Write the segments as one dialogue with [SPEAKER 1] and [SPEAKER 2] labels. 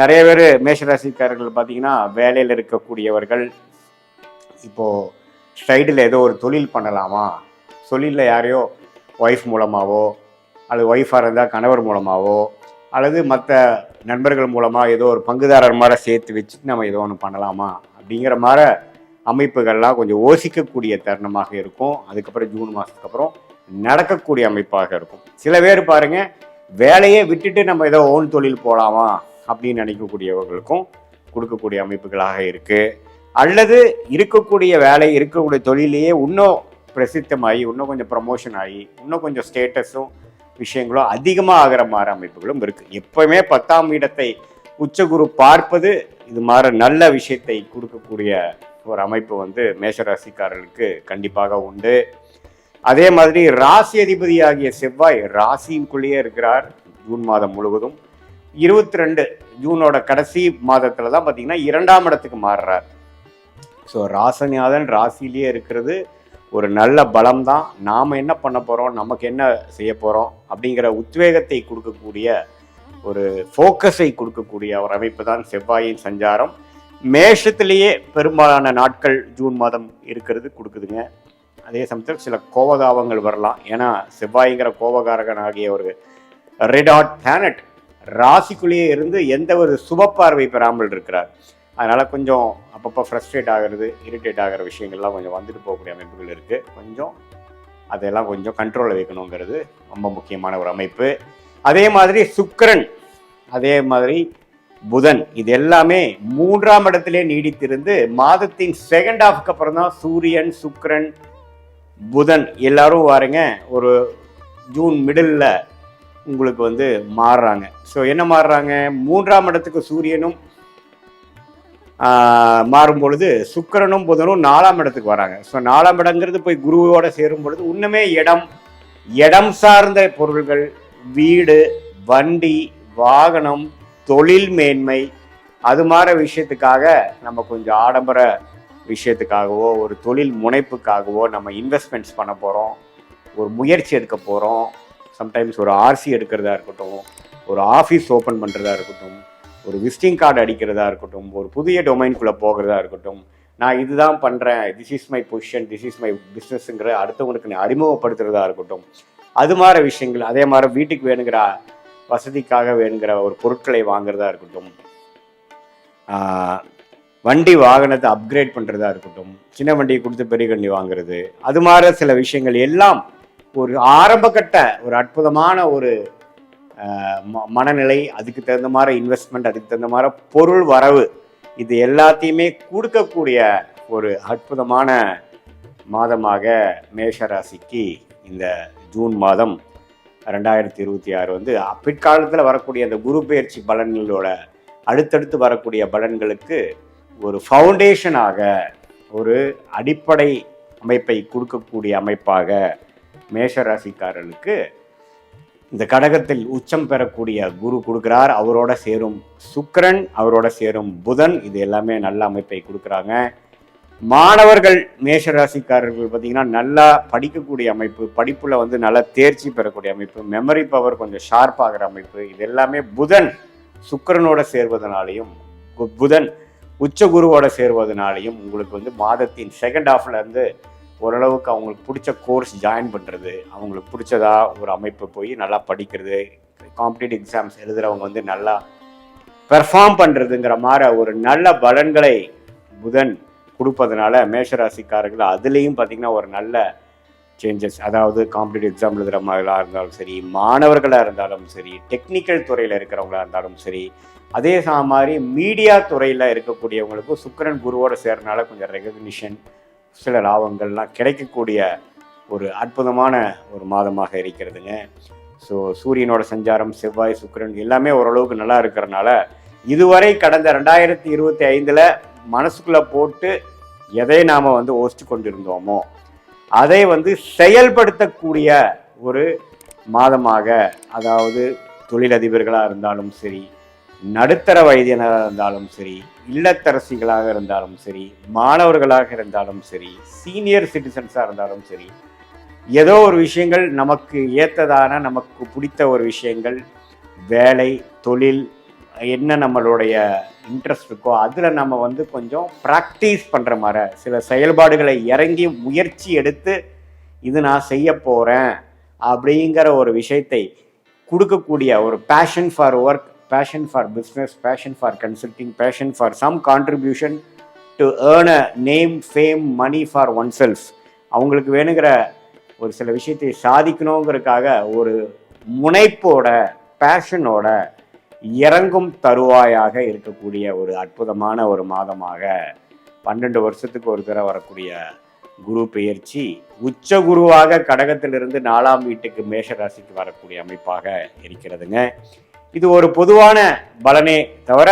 [SPEAKER 1] நிறைய பேர் மேஷராசிக்காரர்கள் பார்த்தீங்கன்னா வேலையில் இருக்கக்கூடியவர்கள் இப்போது சைடில் ஏதோ ஒரு தொழில் பண்ணலாமா, தொழிலில் யாரையோ ஒய்ஃப் மூலமாகவோ அல்லது ஒய்ஃபாக இருந்தால் கணவர் மூலமாகவோ அல்லது மற்ற நண்பர்கள் மூலமாக ஏதோ ஒரு பங்குதாரர் மாதிரி சேர்த்து வச்சுட்டு நம்ம ஏதோ ஒன்று பண்ணலாமா அப்படிங்கிற மாதிரி அமைப்புகள்லாம் கொஞ்சம் யோசிக்கக்கூடிய தருணமாக இருக்கும். அதுக்கப்புறம் ஜூன் மாதத்துக்கு அப்புறம் நடக்கக்கூடிய அமைப்பாக இருக்கும். சில பேர் பாருங்கள் வேலையை விட்டுட்டு நம்ம ஏதோ ஓன் தொழில் போகலாமா அப்படின்னு நினைக்கக்கூடியவர்களுக்கும் கொடுக்கக்கூடிய அமைப்புகளாக இருக்குது. அல்லது இருக்கக்கூடிய வேலை இருக்கக்கூடிய தொழிலையே இன்னும் பிரசித்தமாகி இன்னும் கொஞ்சம் ப்ரமோஷன் ஆகி இன்னும் கொஞ்சம் ஸ்டேட்டஸும் விஷயங்களும் அதிகமாக ஆகிற மாதிரி அமைப்புகளும் இருக்குது. எப்போவுமே 10ஆம் இடத்தை உச்சகுரு பார்ப்பது இது மாதிரி நல்ல விஷயத்தை கொடுக்கக்கூடிய ஒரு அமைப்பு வந்து மேஷராசிக்காரர்களுக்கு கண்டிப்பாக உண்டு. அதே மாதிரி ராசி அதிபதியாகிய செவ்வாய் ராசியின்குள்ளேயே இருக்கிறார் ஜூன் மாதம் முழுவதும். 22 ஜூனோட கடைசி மாதத்தில் தான் பார்த்தீங்கன்னா 2ஆம் இடத்துக்கு மாறுறார். ஸோ ராசநாதன் ராசியிலேயே இருக்கிறது ஒரு நல்ல பலம் தான். நாம் என்ன பண்ண போகிறோம், நமக்கு என்ன செய்ய போகிறோம் அப்படிங்கிற உத்வேகத்தை கொடுக்கக்கூடிய ஒரு ஃபோக்கஸை கொடுக்கக்கூடிய ஒரு அமைப்பு தான் செவ்வாயின் சஞ்சாரம். மேஷத்திலேயே பெரும்பாலான நாட்கள் ஜூன் மாதம் இருக்கிறது கொடுக்குதுங்க. அதே சமயத்தில் சில கோபதாபங்கள் வரலாம். ஏன்னா செவ்வாய்ங்கிற கோபகாரகன் ஆகிய ஒரு ரெட் ஹாட் பிளானட் ராசிக்குள்ளேயே இருந்து எந்த ஒரு சுப பார்வை பெறாமல் இருக்கிறார். அதனால் கொஞ்சம் அப்பப்போ ஃப்ரஸ்ட்ரேட் ஆகிறது, இரிட்டேட் ஆகிற விஷயங்கள்லாம் கொஞ்சம் வந்துட்டு போகக்கூடிய அமைப்புகள் இருக்குது. கொஞ்சம் அதெல்லாம் கொஞ்சம் கண்ட்ரோலில் வைக்கணுங்கிறது ரொம்ப முக்கியமான ஒரு அமைப்பு. அதே மாதிரி சுக்கிரன், அதே மாதிரி புதன், இது எல்லாமே 3ஆம் இடத்திலே நீடித்திருந்து மாதத்தின் செகண்ட் ஹாஃப்க்கு அப்புறம் தான் சூரியன், சுக்கிரன், புதன் எல்லாரும் வாருங்க ஒரு ஜூன் மிடில் உங்களுக்கு வந்து மாறுறாங்க. ஸோ என்ன மாறுறாங்க, 3ஆம் இடத்துக்கு சூரியனும் மாறும் பொழுது சுக்கிரனும் புதனும் 4ஆம் இடத்துக்கு வராங்க. ஸோ 4ஆம் இடங்கிறது போய் குருவோட சேரும் பொழுது இன்னுமே இடம் சார்ந்த பொருள்கள், வீடு, வண்டி, வாகனம், தொழில் மேன்மை, அது மாதிரி விஷயத்துக்காக நம்ம கொஞ்சம் ஆடம்பர விஷயத்துக்காகவோ ஒரு தொழில் முனைப்புக்காகவோ நம்ம இன்வெஸ்ட்மெண்ட்ஸ் பண்ண போகிறோம், ஒரு முயற்சி எடுக்க போகிறோம். சம்டைம்ஸ் ஒரு ஆர்சி எடுக்கிறதா இருக்கட்டும், ஒரு ஆஃபீஸ் ஓப்பன் பண்ணுறதா இருக்கட்டும், ஒரு விசிட்டிங் கார்டு அடிக்கிறதா இருக்கட்டும், ஒரு புதிய டொமைனுக்குள்ளே போகிறதா இருக்கட்டும், நான் இதுதான் பண்ணுறேன், this is my position, this is my பிஸ்னஸ்ங்கிற அடுத்தவங்களுக்கு நான் அறிமுகப்படுத்துகிறதா இருக்கட்டும், அது மாதிரி விஷயங்கள். அதே மாதிரி வீட்டுக்கு வேணுங்கிற வசதிக்காக வேணுங்கிற ஒரு பொருட்களை வாங்குறதா இருக்கட்டும், வண்டி வாகனத்தை அப்கிரேட் பண்ணுறதா இருக்கட்டும், சின்ன வண்டியை கொடுத்து பெரிய வண்டி வாங்குறது, அது மாதிரி சில விஷயங்கள் எல்லாம் ஒரு ஆரம்பகட்ட ஒரு அற்புதமான ஒரு மனநிலை, அதுக்கு தகுந்த மாதிரி இன்வெஸ்ட்மெண்ட், அதுக்கு தகுந்த மாதிரி பொருள் வரவு, இது எல்லாத்தையுமே கொடுக்கக்கூடிய ஒரு அற்புதமான மாதமாக மேஷராசிக்கு இந்த ஜூன் மாதம் 2026 வந்து பிற்காலத்தில் வரக்கூடிய அந்த குரு பெயர்ச்சி பலன்களோட அடுத்தடுத்து வரக்கூடிய பலன்களுக்கு ஒரு ஃபவுண்டேஷனாக, ஒரு அடிப்படை அமைப்பை கொடுக்கக்கூடிய அமைப்பாக மேஷராசிக்காரர்களுக்கு இந்த கடகத்தில் உச்சம் பெறக்கூடிய குரு கொடுக்குறார். அவரோட சேரும் சுக்கிரன், அவரோட சேரும் புதன், இது எல்லாமே நல்ல அமைப்பை கொடுக்குறாங்க. மாணவர்கள் மேஷராசிக்காரர்கள் பார்த்தீங்கன்னா நல்லா படிக்கக்கூடிய அமைப்பு, படிப்பில் வந்து நல்லா தேர்ச்சி பெறக்கூடிய அமைப்பு, மெமரி பவர் கொஞ்சம் ஷார்ப்பாகிற அமைப்பு, இது எல்லாமே புதன் சுக்கிரனோட சேர்வதனாலையும் புதன் உச்ச குருவோட சேர்வதனாலையும் உங்களுக்கு வந்து மாதத்தின் செகண்ட் ஹாஃப்ல இருந்து ஓரளவுக்கு அவங்களுக்கு பிடிச்ச கோர்ஸ் ஜாயின் பண்ணுறது, அவங்களுக்கு பிடிச்சதா ஒரு அமைப்பு போய் நல்லா படிக்கிறது, காம்படிட்டிவ் எக்ஸாம்ஸ் எழுதுகிறவங்க வந்து நல்லா பெர்ஃபார்ம் பண்ணுறதுங்கிற மாதிரி ஒரு நல்ல பலன்களை புதன் கொடுப்பதனால மேஷராசிக்காரர்கள் அதுலேயும் பார்த்திங்கன்னா ஒரு நல்ல சேஞ்சஸ், அதாவது காம்படிட்டிவ் எக்ஸாம் எழுதுகிற மாதிரிலாம் இருந்தாலும் சரி, மாணவர்களாக இருந்தாலும் சரி, டெக்னிக்கல் துறையில் இருக்கிறவங்களா இருந்தாலும் சரி, அதே மாதிரி மீடியா துறையில் இருக்கக்கூடியவங்களுக்கும் சுக்கிரன் குருவோடு சேர்றதுனால கொஞ்சம் ரெகக்னிஷன், சில லாபங்கள்லாம் கிடைக்கக்கூடிய ஒரு அற்புதமான ஒரு மாதமாக இருக்கிறதுங்க. ஸோ சூரியனோட சஞ்சாரம், செவ்வாய், சுக்கிரன் எல்லாமே ஓரளவுக்கு நல்லா இருக்கிறனால இதுவரை கடந்த 2025 மனசுக்குள்ளே போட்டு எதை நாம் வந்து யோசித்து கொண்டிருந்தோமோ அதை வந்து செயல்படுத்தக்கூடிய ஒரு மாதமாக, அதாவது தொழிலதிபர்களாக இருந்தாலும் சரி, நடுத்தர வயதினராக இருந்தாலும் சரி, இல்லத்தரசிகளாக இருந்தாலும் சரி, மாணவர்களாக இருந்தாலும் சரி, சீனியர் சிட்டிசன்ஸாக இருந்தாலும் சரி, ஏதோ ஒரு விஷயங்கள் நமக்கு ஏற்றதான நமக்கு பிடித்த ஒரு விஷயங்கள், வேலை, தொழில், என்ன நம்மளுடைய இன்ட்ரெஸ்ட் இருக்கோ அதில் நம்ம வந்து கொஞ்சம் ப்ராக்டிஸ் பண்ணுற மாதிரி சில செயல்பாடுகளை இறங்கி முயற்சி எடுத்து இது நான் செய்ய போகிறேன் அப்படிங்கிற ஒரு விஷயத்தை கொடுக்கக்கூடிய ஒரு passion for work, passion for business, passion for consulting, passion for some contribution to earn a name, fame, money for oneself. அவங்களுக்கு வேணுங்கிற ஒரு சில விஷயத்தை சாதிக்கணுங்கிறதுக்காக ஒரு முனைப்போட, பேஷனோட இறங்கும் தருவாயாக இருக்கக்கூடிய ஒரு அற்புதமான ஒரு மாதமாக 12 வருஷத்துக்கு ஒரு தடவை வரக்கூடிய குரு பெயர்ச்சி உச்ச குருவாக கடகத்திலிருந்து 4ஆம் வீட்டுக்கு மேஷராசிக்கு வரக்கூடிய அமைப்பாக இருக்கிறதுங்க. இது ஒரு பொதுவான பலனே தவிர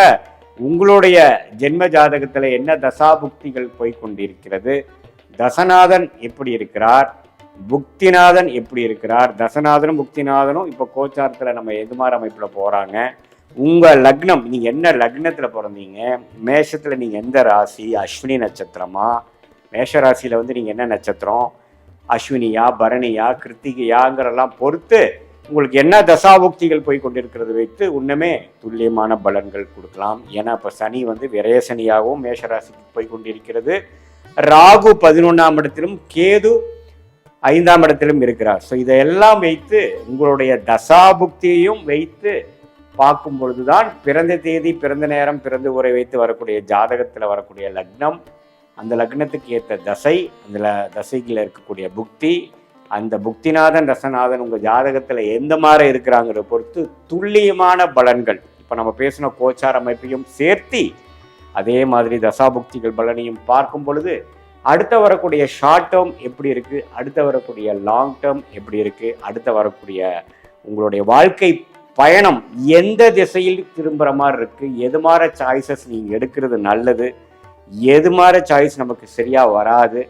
[SPEAKER 1] உங்களுடைய ஜென்ம ஜாதகத்தில் என்ன தசாபுக்திகள் போய்கொண்டிருக்கிறது, தசநாதன் எப்படி இருக்கிறார், புக்திநாதன் எப்படி இருக்கிறார், தசநாதனும் புக்திநாதனும் இப்போ கோச்சாரத்தில் நம்ம எதுமாறு அமைப்பில் போகிறாங்க, உங்கள் லக்னம், நீங்கள் என்ன லக்னத்தில் பிறந்தீங்க, மேஷத்தில் நீங்கள் எந்த ராசி, அஸ்வினி நட்சத்திரமா, மேஷ ராசியில் வந்து நீங்கள் என்ன நட்சத்திரம், அஸ்வினியா, பரணியா, கிருத்திகையாங்கிறதெல்லாம் பொறுத்து உங்களுக்கு என்ன தசாபுக்திகள் போய் கொண்டிருக்கிறது வைத்து இன்னுமே துல்லியமான பலன்கள் கொடுக்கலாம். ஏன்னா இப்போ சனி வந்து விரயசனியாகவும் மேஷராசிக்கு போய் கொண்டிருக்கிறது. ராகு 11ஆம் இடத்திலும், கேது 5ஆம் இடத்திலும் இருக்கிறார். ஸோ இதையெல்லாம் வைத்து உங்களுடைய தசாபுக்தியையும் வைத்து பார்க்கும் பொழுதுதான் பிறந்த தேதி, பிறந்த நேரம், பிறந்த ஊரை வைத்து வரக்கூடிய ஜாதகத்தில் வரக்கூடிய லக்னம், அந்த லக்னத்துக்கு ஏற்ற தசை, அந்த தசையில் இருக்கக்கூடிய புக்தி, அந்த புக்திநாதன் ரசநாதன் உங்கள் ஜாதகத்தில் எந்த மாதிரி இருக்கிறாங்கிறத பொறுத்து துல்லியமான பலன்கள். இப்போ நம்ம பேசின கோச்சார அமைப்பையும் சேர்த்தி அதே மாதிரி தசாபுக்திகள் பலனையும் பார்க்கும் பொழுது அடுத்த வரக்கூடிய ஷார்ட் டேர்ம் எப்படி இருக்குது, அடுத்த வரக்கூடிய லாங் டேர்ம் எப்படி இருக்குது, அடுத்த வரக்கூடிய உங்களுடைய வாழ்க்கை பயணம் எந்த திசையில் திரும்புகிற மாதிரி இருக்குது, எது மாதிரி சாய்ஸஸ் நீங்கள் எடுக்கிறது நல்லது, எது மாதிரி சாய்ஸ் நமக்கு சரியாக வராது,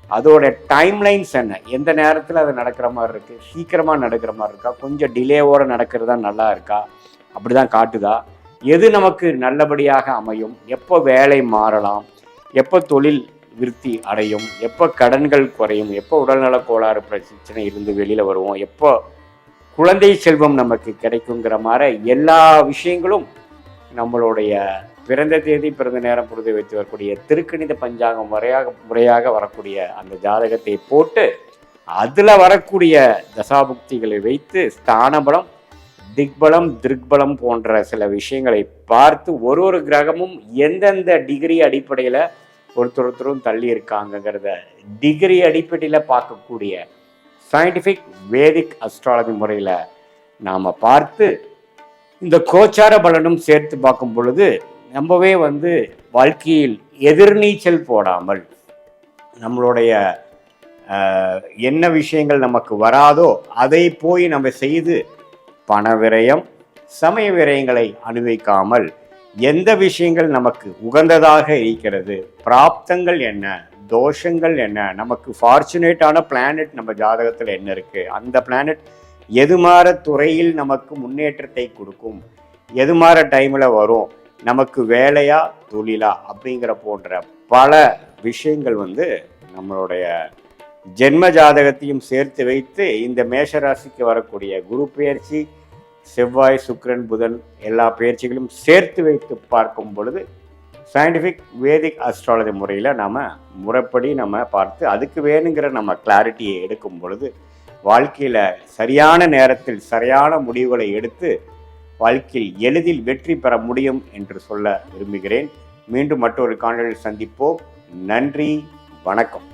[SPEAKER 1] அதோட டைம்லைன்ஸ் என்ன, எந்த நேரத்தில் அது நடக்கிற மாதிரி இருக்குது, சீக்கிரமாக நடக்கிற மாதிரி இருக்கா, கொஞ்சம் டிலேவோடு நடக்கிறதா நல்லா இருக்கா, அப்படி தான் காட்டுதா, எது நமக்கு நல்லபடியாக அமையும், எப்போ வேலை மாறலாம், எப்போ தொழில் விருத்தி அடையும், எப்போ கடன்கள் குறையும், எப்போ உடல்நல கோளாறு பிரச்சனை இருந்து வெளியில் வருவோம், எப்போ குழந்தை செல்வம் நமக்கு கிடைக்குங்கிற மாதிரி எல்லா விஷயங்களும் நம்மளுடைய பிறந்த தேதி, பிறந்த நேரம் பொழுது வைத்து வரக்கூடிய திருக்கணித பஞ்சாங்கம் முறையாக வரக்கூடிய அந்த ஜாதகத்தை போட்டு அதில் வரக்கூடிய தசாபுக்திகளை வைத்து ஸ்தானபலம், திக்பலம், திருக்பலம் போன்ற சில விஷயங்களை பார்த்து ஒரு கிரகமும் எந்தெந்த டிகிரி அடிப்படையில் ஒருத்தரும் தள்ளி இருக்காங்கிறத டிகிரி அடிப்படையில் பார்க்கக்கூடிய சயின்டிஃபிக் வேதிக் அஸ்ட்ராலஜி முறையில் நாம் பார்த்து இந்த கோச்சார பலனும் சேர்த்து பார்க்கும் பொழுது ரொம்பவே வந்து வாழ்க்கையில் எதிர்நீச்சல் போடாமல் நம்மளுடைய என்ன விஷயங்கள் நமக்கு வராதோ அதை போய் நம்ம செய்து பண விரயம், சமய விரயங்களை அனுபவிக்காமல் எந்த விஷயங்கள் நமக்கு உகந்ததாக இருக்கிறது, பிராப்தங்கள் என்ன, தோஷங்கள் என்ன, நமக்கு ஃபார்ச்சுனேட்டான பிளானட் நம்ம ஜாதகத்தில் என்ன இருக்குது, அந்த பிளானட் எது மாற துறையில் நமக்கு முன்னேற்றத்தை கொடுக்கும், எது மாற டைமில் வரும், நமக்கு வேலையா தொழிலா அப்படிங்கிற போன்ற பல விஷயங்கள் வந்து நம்மளுடைய ஜென்ம ஜாதகத்தையும் சேர்த்து வைத்து இந்த மேஷராசிக்கு வரக்கூடிய குரு பெயர்ச்சி, செவ்வாய், சுக்கிரன், புதன் எல்லா பெயர்ச்சிகளும் சேர்த்து வைத்து பார்க்கும் பொழுது சயின்டிஃபிக் வேதிக் அஸ்ட்ராலஜி முறையில் நாம் முறைப்படி நம்ம பார்த்து அதுக்கு வேணுங்கிற நம்ம கிளாரிட்டியை எடுக்கும் பொழுது வாழ்க்கையில் சரியான நேரத்தில் சரியான முடிவுகளை எடுத்து வாழ்க்கையில் எளிதில் வெற்றி பெற முடியும் என்று சொல்ல விரும்புகிறேன். மீண்டும் மற்றொரு காணொளியில் சந்திப்போம். நன்றி, வணக்கம்.